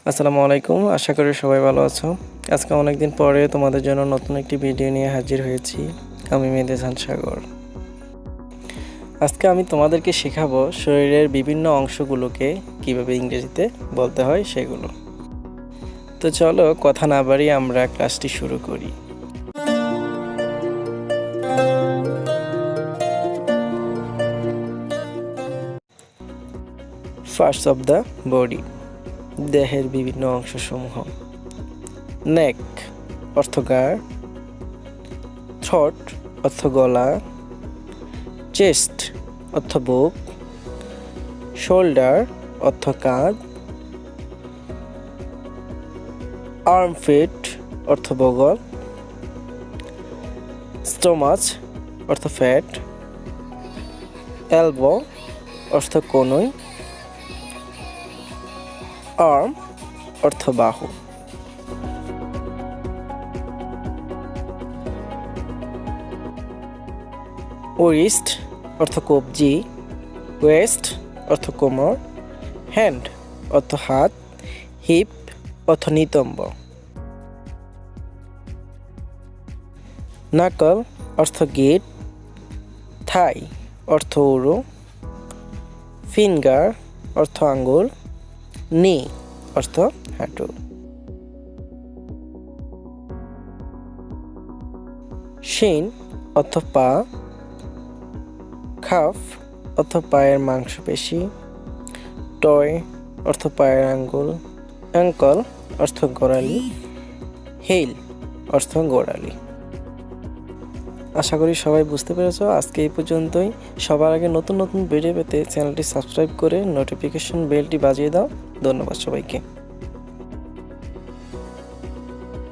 আসসালামু আলাইকুম, আশা করি সবাই ভালো আছো। আজকে অনেক দিন পরে তোমাদের জন্য নতুন একটি ভিডিও নিয়ে হাজির হয়েছি। আমি মেহেদি সাগর। আজকে আমি তোমাদেরকে শেখাবো শরীরের বিভিন্ন অংশগুলোকে কিভাবে ইংরেজিতে বলতে হয় সেগুলো। তো চলো কথা না বাড়িয়ে আমরা ক্লাসটি শুরু করি। ফার্স্ট অফ দ্য বডি, দেহের বিভিন্ন অংশসমূহ। নেক অর্থ ঘাড়, থ্রোট অর্থ গলা, চেস্ট অর্থ বুক, শোল্ডার অর্থ কাঁধ, আর্মফিট অর্থ বগল, স্টোমাচ অর্থ ফ্যাট, এলবো অর্থ কনুই, আর্ম অর্থ বাহু। ওরিস্ট অর্থ কবজি, ওয়েস্ট অর্থ কোমর, হ্যান্ড অর্থ হাত, হিপ অর্থ নিতম্ব, নাকল অর্থ গিট, থাই অর্থ উরু, ফিঙ্গার অর্থ আঙ্গুল, নি অর্থ হাঁটু। শিন অর্থ পা, খাফ অর্থ পায়ের মাংসপেশি, টয় অর্থ পায়ের আঙ্গুল, অ্যাঙ্কল অর্থ গোড়ালি, হিল অর্থ গোড়ালি। আশা করি সবাই বুঝতে পেরেছো। আজকে এই পর্যন্তই। সবার আগে নতুন নতুন ভিডিও পেতে চ্যানেলটি সাবস্ক্রাইব করে নোটিফিকেশন বেলটি বাজিয়ে দাও। ধন্যবাদ সবাইকে।